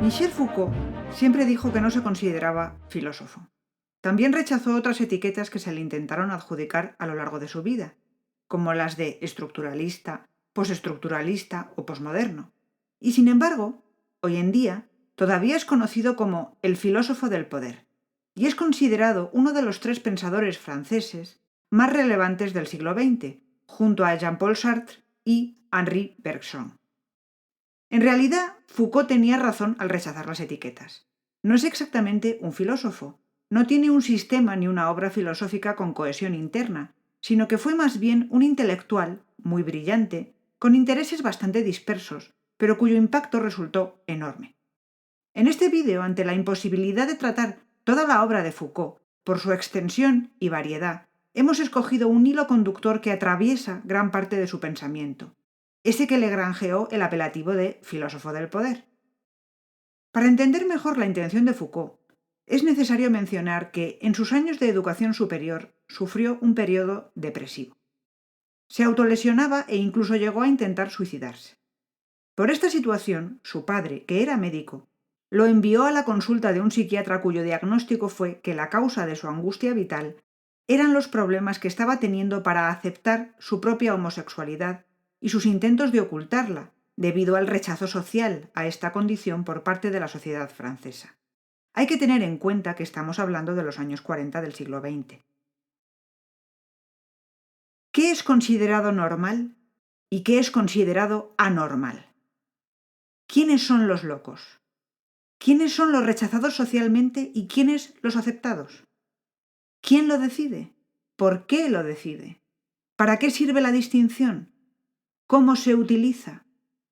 Michel Foucault siempre dijo que no se consideraba filósofo. También rechazó otras etiquetas que se le intentaron adjudicar a lo largo de su vida, como las de estructuralista, postestructuralista o posmoderno. Y sin embargo, hoy en día, todavía es conocido como el filósofo del poder, y es considerado uno de los tres pensadores franceses más relevantes del siglo XX, junto a Jean-Paul Sartre y Henri Bergson. En realidad, Foucault tenía razón al rechazar las etiquetas. No es exactamente un filósofo, no tiene un sistema ni una obra filosófica con cohesión interna, sino que fue más bien un intelectual, muy brillante, con intereses bastante dispersos, pero cuyo impacto resultó enorme. En este vídeo, ante la imposibilidad de tratar toda la obra de Foucault, por su extensión y variedad, hemos escogido un hilo conductor que atraviesa gran parte de su pensamiento, ese que le granjeó el apelativo de filósofo del poder. Para entender mejor la intención de Foucault, es necesario mencionar que en sus años de educación superior sufrió un periodo depresivo. Se autolesionaba e incluso llegó a intentar suicidarse. Por esta situación, su padre, que era médico, lo envió a la consulta de un psiquiatra cuyo diagnóstico fue que la causa de su angustia vital eran los problemas que estaba teniendo para aceptar su propia homosexualidad y sus intentos de ocultarla, debido al rechazo social a esta condición por parte de la sociedad francesa. Hay que tener en cuenta que estamos hablando de los años 40 del siglo XX. ¿Qué es considerado normal y qué es considerado anormal? ¿Quiénes son los locos? ¿Quiénes son los rechazados socialmente y quiénes los aceptados? ¿Quién lo decide? ¿Por qué lo decide? ¿Para qué sirve la distinción? ¿Cómo se utiliza?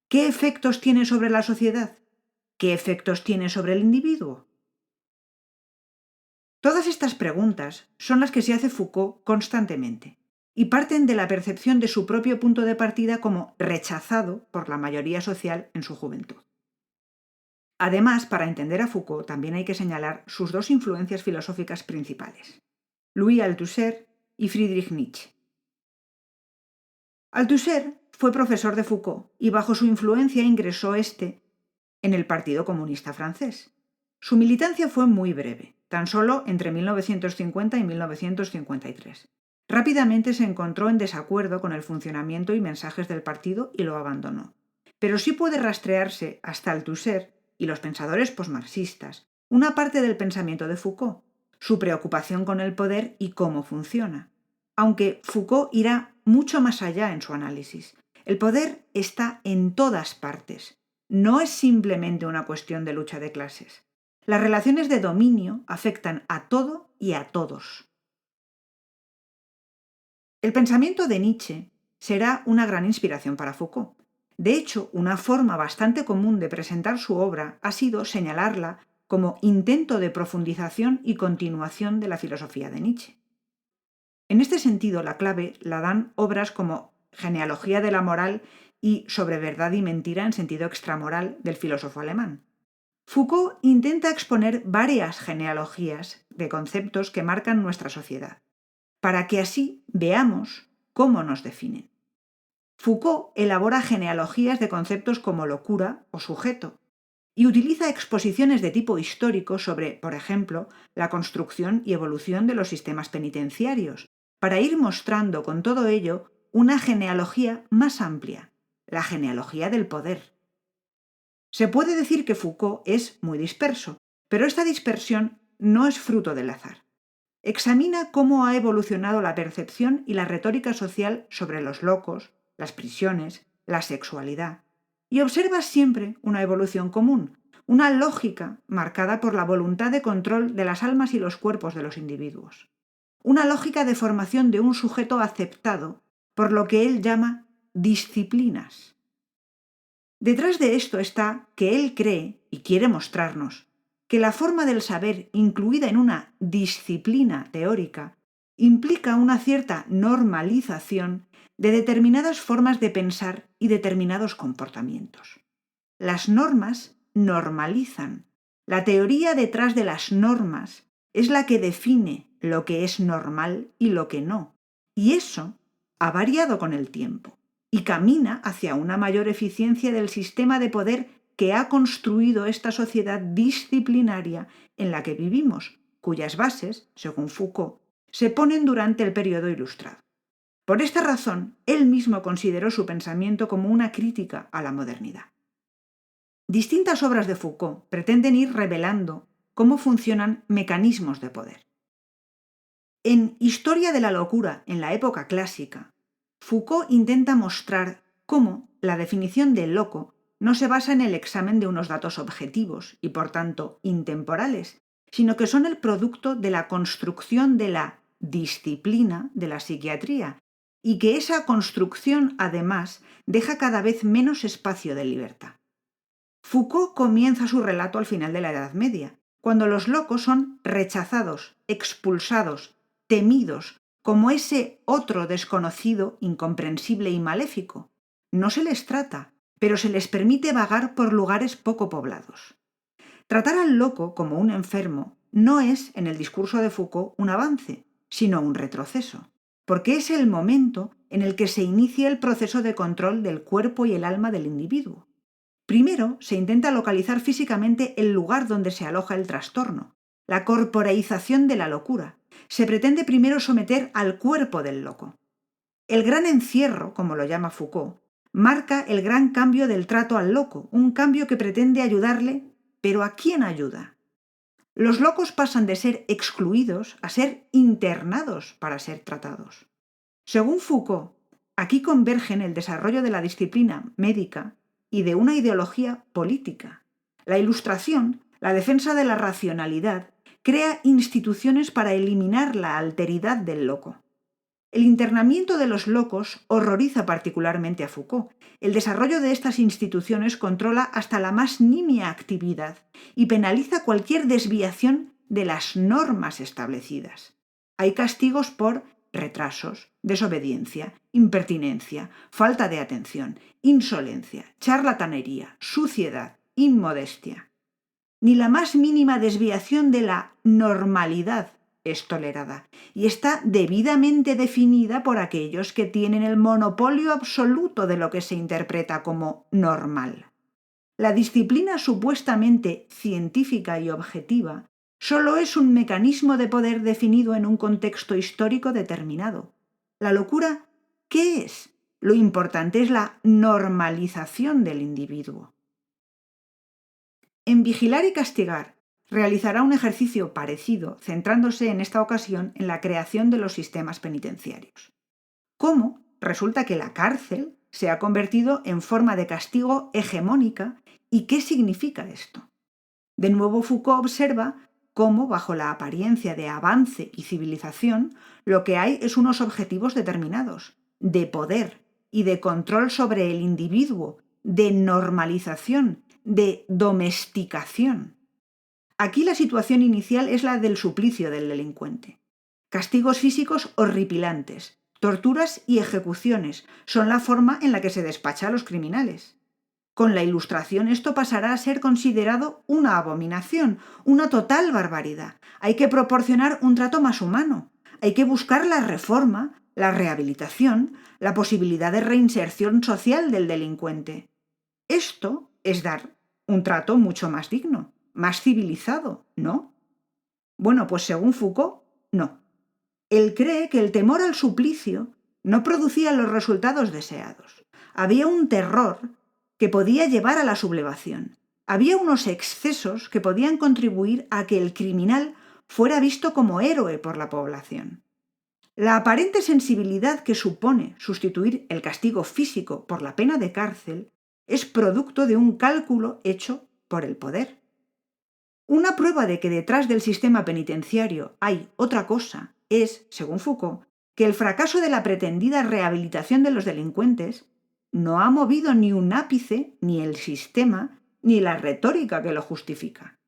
¿Qué efectos tiene sobre la sociedad? ¿Qué efectos tiene sobre el individuo? Todas estas preguntas son las que se hace Foucault constantemente y parten de la percepción de su propio punto de partida como rechazado por la mayoría social en su juventud. Además, para entender a Foucault también hay que señalar sus dos influencias filosóficas principales, Louis Althusser y Friedrich Nietzsche. Althusser fue profesor de Foucault y bajo su influencia ingresó en el Partido Comunista francés. Su militancia fue muy breve, tan solo entre 1950 y 1953. Rápidamente se encontró en desacuerdo con el funcionamiento y mensajes del partido y lo abandonó. Pero sí puede rastrearse hasta Althusser y los pensadores posmarxistas una parte del pensamiento de Foucault, su preocupación con el poder y cómo funciona. Aunque Foucault irá mucho más allá en su análisis. El poder está en todas partes. No es simplemente una cuestión de lucha de clases. Las relaciones de dominio afectan a todo y a todos. El pensamiento de Nietzsche será una gran inspiración para Foucault. De hecho, una forma bastante común de presentar su obra ha sido señalarla como intento de profundización y continuación de la filosofía de Nietzsche. En este sentido, la clave la dan obras como Genealogía de la moral y Sobre verdad y mentira en sentido extramoral del filósofo alemán. Foucault intenta exponer varias genealogías de conceptos que marcan nuestra sociedad, para que así veamos cómo nos definen. Foucault elabora genealogías de conceptos como locura o sujeto, y utiliza exposiciones de tipo histórico sobre, por ejemplo, la construcción y evolución de los sistemas penitenciarios, para ir mostrando con todo ello una genealogía más amplia, la genealogía del poder. Se puede decir que Foucault es muy disperso, pero esta dispersión no es fruto del azar. Examina cómo ha evolucionado la percepción y la retórica social sobre los locos, las prisiones, la sexualidad, y observa siempre una evolución común, una lógica marcada por la voluntad de control de las almas y los cuerpos de los individuos, una lógica de formación de un sujeto aceptado por lo que él llama disciplinas. Detrás de esto está que él cree, y quiere mostrarnos, que la forma del saber incluida en una disciplina teórica implica una cierta normalización de determinadas formas de pensar y determinados comportamientos. Las normas normalizan. La teoría detrás de las normas es la que define lo que es normal y lo que no. Y eso ha variado con el tiempo y camina hacia una mayor eficiencia del sistema de poder que ha construido esta sociedad disciplinaria en la que vivimos, cuyas bases, según Foucault, se ponen durante el periodo ilustrado. Por esta razón, él mismo consideró su pensamiento como una crítica a la modernidad. Distintas obras de Foucault pretenden ir revelando cómo funcionan mecanismos de poder. En Historia de la locura en la época clásica, Foucault intenta mostrar cómo la definición de loco no se basa en el examen de unos datos objetivos y por tanto intemporales, sino que son el producto de la construcción de la disciplina de la psiquiatría y que esa construcción además deja cada vez menos espacio de libertad. Foucault comienza su relato al final de la Edad Media, cuando los locos son rechazados, expulsados, temidos, como ese otro desconocido, incomprensible y maléfico. No se les trata, pero se les permite vagar por lugares poco poblados. Tratar al loco como un enfermo no es, en el discurso de Foucault, un avance, sino un retroceso, porque es el momento en el que se inicia el proceso de control del cuerpo y el alma del individuo. Primero, se intenta localizar físicamente el lugar donde se aloja el trastorno, la corporeización de la locura. Se pretende primero someter al cuerpo del loco. El gran encierro, como lo llama Foucault, marca el gran cambio del trato al loco, un cambio que pretende ayudarle, pero ¿a quién ayuda? Los locos pasan de ser excluidos a ser internados para ser tratados. Según Foucault, aquí convergen el desarrollo de la disciplina médica y de una ideología política. La Ilustración, la defensa de la racionalidad, crea instituciones para eliminar la alteridad del loco. El internamiento de los locos horroriza particularmente a Foucault. El desarrollo de estas instituciones controla hasta la más nimia actividad y penaliza cualquier desviación de las normas establecidas. Hay castigos por retrasos, desobediencia, impertinencia, falta de atención, insolencia, charlatanería, suciedad, inmodestia. Ni la más mínima desviación de la normalidad es tolerada y está debidamente definida por aquellos que tienen el monopolio absoluto de lo que se interpreta como normal. La disciplina supuestamente científica y objetiva solo es un mecanismo de poder definido en un contexto histórico determinado. La locura, ¿qué es? Lo importante es la normalización del individuo. En Vigilar y castigar realizará un ejercicio parecido, centrándose en esta ocasión en la creación de los sistemas penitenciarios. ¿Cómo? Resulta que la cárcel se ha convertido en forma de castigo hegemónica. ¿Y qué significa esto? De nuevo Foucault observa cómo, bajo la apariencia de avance y civilización, lo que hay es unos objetivos determinados, de poder y de control sobre el individuo, de normalización, de domesticación. Aquí la situación inicial es la del suplicio del delincuente. Castigos físicos horripilantes, torturas y ejecuciones son la forma en la que se despacha a los criminales. Con la Ilustración esto pasará a ser considerado una abominación, una total barbaridad. Hay que proporcionar un trato más humano. Hay que buscar la reforma, la rehabilitación, la posibilidad de reinserción social del delincuente. Esto es dar un trato mucho más digno, más civilizado, ¿no? Bueno, pues según Foucault, no. Él cree que el temor al suplicio no producía los resultados deseados. Había un terror que podía llevar a la sublevación. Había unos excesos que podían contribuir a que el criminal fuera visto como héroe por la población. La aparente sensibilidad que supone sustituir el castigo físico por la pena de cárcel es producto de un cálculo hecho por el poder. Una prueba de que detrás del sistema penitenciario hay otra cosa es, según Foucault, que el fracaso de la pretendida rehabilitación de los delincuentes no ha movido ni un ápice, ni el sistema, ni la retórica que lo justifica.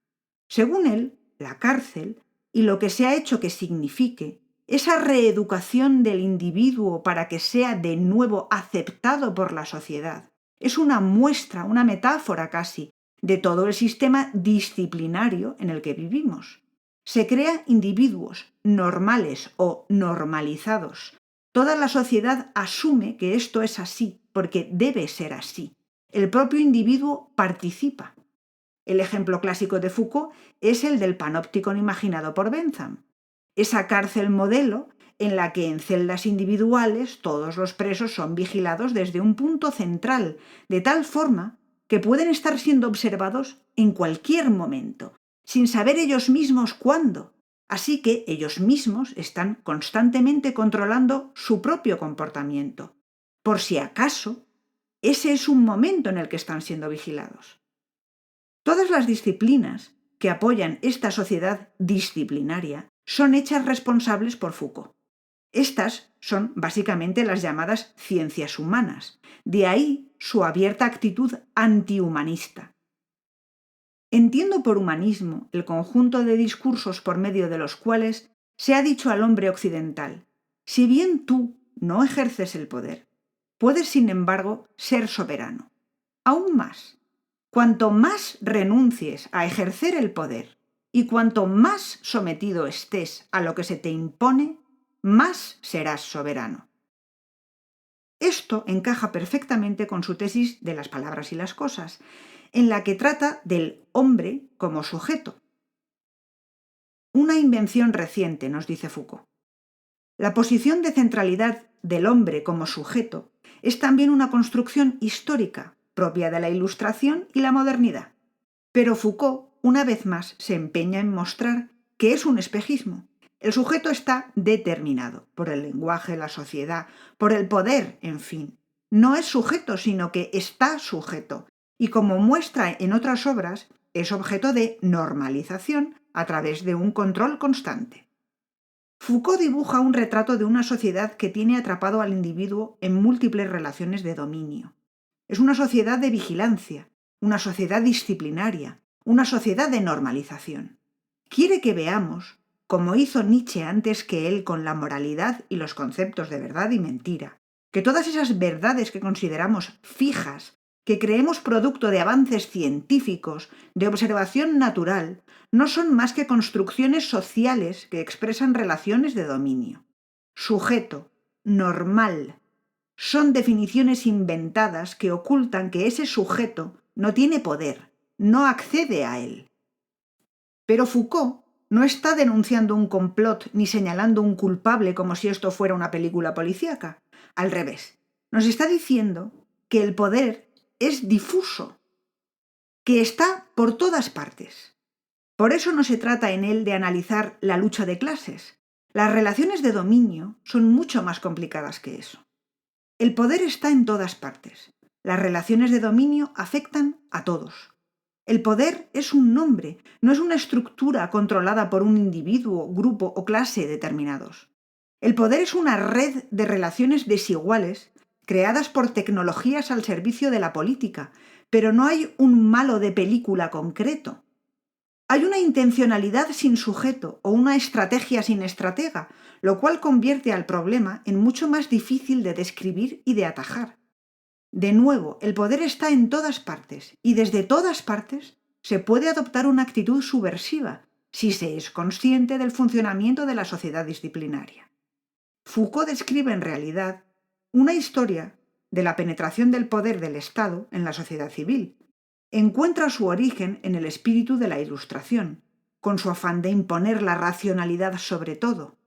Según él, la cárcel, y lo que se ha hecho que signifique, esa reeducación del individuo para que sea de nuevo aceptado por la sociedad, es una muestra, una metáfora casi, de todo el sistema disciplinario en el que vivimos. Se crean individuos normales o normalizados. Toda la sociedad asume que esto es así, porque debe ser así. el propio individuo participa. El ejemplo clásico de Foucault es el del panópticon imaginado por Bentham, esa cárcel modelo en la que en celdas individuales todos los presos son vigilados desde un punto central, de tal forma que pueden estar siendo observados en cualquier momento, sin saber ellos mismos cuándo. Así que ellos mismos están constantemente controlando su propio comportamiento, por si acaso ese es un momento en el que están siendo vigilados. Todas las disciplinas que apoyan esta sociedad disciplinaria son hechas responsables por Foucault. Estas son básicamente las llamadas ciencias humanas, de ahí su abierta actitud antihumanista. Entiendo por humanismo el conjunto de discursos por medio de los cuales se ha dicho al hombre occidental: si bien tú no ejerces el poder, puedes sin embargo ser soberano. Aún más, cuanto más renuncies a ejercer el poder y cuanto más sometido estés a lo que se te impone, más serás soberano. Esto encaja perfectamente con su tesis de las palabras y las cosas, en la que trata del hombre como sujeto. Una invención reciente, nos dice Foucault. La posición de centralidad del hombre como sujeto es también una construcción histórica, propia de la Ilustración y la modernidad. Pero Foucault, una vez más, se empeña en mostrar que es un espejismo. El sujeto está determinado por el lenguaje, la sociedad, por el poder, en fin. No es sujeto, sino que está sujeto, y como muestra en otras obras, es objeto de normalización a través de un control constante. Foucault dibuja un retrato de una sociedad que tiene atrapado al individuo en múltiples relaciones de dominio. Es una sociedad de vigilancia, una sociedad disciplinaria, una sociedad de normalización. Quiere que veamos, como hizo Nietzsche antes que él con la moralidad y los conceptos de verdad y mentira, que todas esas verdades que consideramos fijas, que creemos producto de avances científicos, de observación natural, no son más que construcciones sociales que expresan relaciones de dominio. Sujeto, normal, son definiciones inventadas que ocultan que ese sujeto no tiene poder, no accede a él. Pero Foucault no está denunciando un complot ni señalando un culpable como si esto fuera una película policíaca. Al revés, nos está diciendo que el poder es difuso, que está por todas partes. Por eso no se trata en él de analizar la lucha de clases. Las relaciones de dominio son mucho más complicadas que eso. El poder está en todas partes. Las relaciones de dominio afectan a todos. El poder es un nombre, no es una estructura controlada por un individuo, grupo o clase determinados. El poder es una red de relaciones desiguales creadas por tecnologías al servicio de la política, pero no hay un malo de película concreto. Hay una intencionalidad sin sujeto o una estrategia sin estratega, lo cual convierte al problema en mucho más difícil de describir y de atajar. De nuevo, el poder está en todas partes y desde todas partes se puede adoptar una actitud subversiva si se es consciente del funcionamiento de la sociedad disciplinaria. Foucault describe en realidad una historia de la penetración del poder del Estado en la sociedad civil. Encuentra su origen en el espíritu de la Ilustración, con su afán de imponer la racionalidad sobre todo.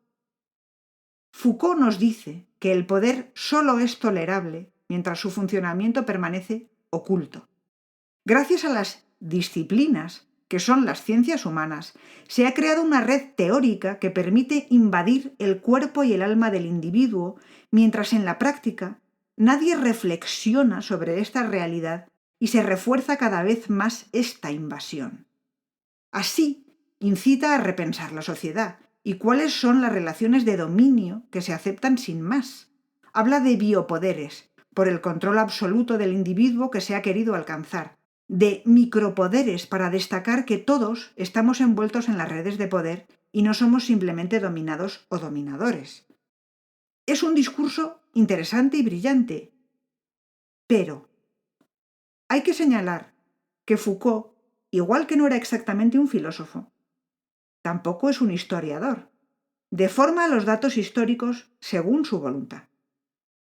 Foucault nos dice que el poder solo es tolerable mientras su funcionamiento permanece oculto. Gracias a las disciplinas, que son las ciencias humanas, se ha creado una red teórica que permite invadir el cuerpo y el alma del individuo, mientras en la práctica nadie reflexiona sobre esta realidad y se refuerza cada vez más esta invasión. Así, incita a repensar la sociedad y cuáles son las relaciones de dominio que se aceptan sin más. Habla de biopoderes, por el control absoluto del individuo que se ha querido alcanzar, de micropoderes para destacar que todos estamos envueltos en las redes de poder y no somos simplemente dominados o dominadores. Es un discurso interesante y brillante, pero hay que señalar que Foucault, igual que no era exactamente un filósofo, tampoco es un historiador. Deforma los datos históricos según su voluntad.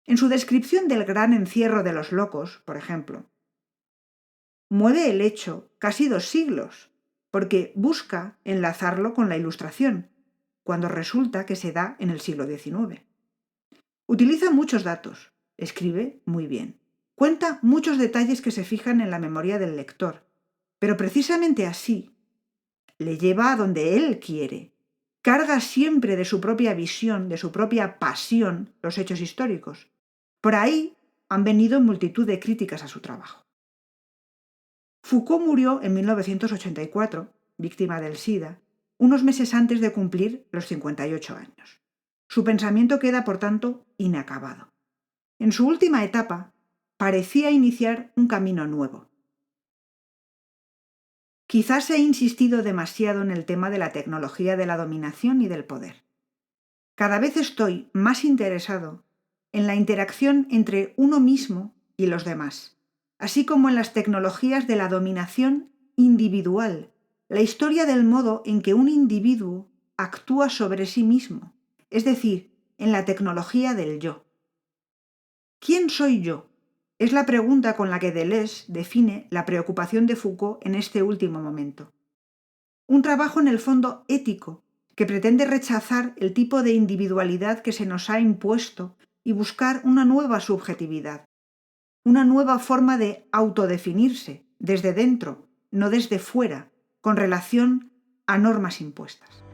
En su descripción del gran encierro de los locos, por ejemplo, mueve el hecho casi 2 siglos, porque busca enlazarlo con la Ilustración, cuando resulta que se da en el siglo XIX. Utiliza muchos datos, escribe muy bien, cuenta muchos detalles que se fijan en la memoria del lector, pero precisamente así le lleva a donde él quiere. Carga siempre de su propia visión, de su propia pasión, los hechos históricos. Por ahí han venido multitud de críticas a su trabajo. Foucault murió en 1984, víctima del SIDA, unos meses antes de cumplir los 58 años. Su pensamiento queda, por tanto, inacabado. En su última etapa, parecía iniciar un camino nuevo. Quizás he insistido demasiado en el tema de la tecnología de la dominación y del poder. Cada vez estoy más interesado en la interacción entre uno mismo y los demás, así como en las tecnologías de la dominación individual, la historia del modo en que un individuo actúa sobre sí mismo, es decir, en la tecnología del yo. ¿Quién soy yo? Es la pregunta con la que Deleuze define la preocupación de Foucault en este último momento. Un trabajo en el fondo ético que pretende rechazar el tipo de individualidad que se nos ha impuesto y buscar una nueva subjetividad, una nueva forma de autodefinirse desde dentro, no desde fuera, con relación a normas impuestas.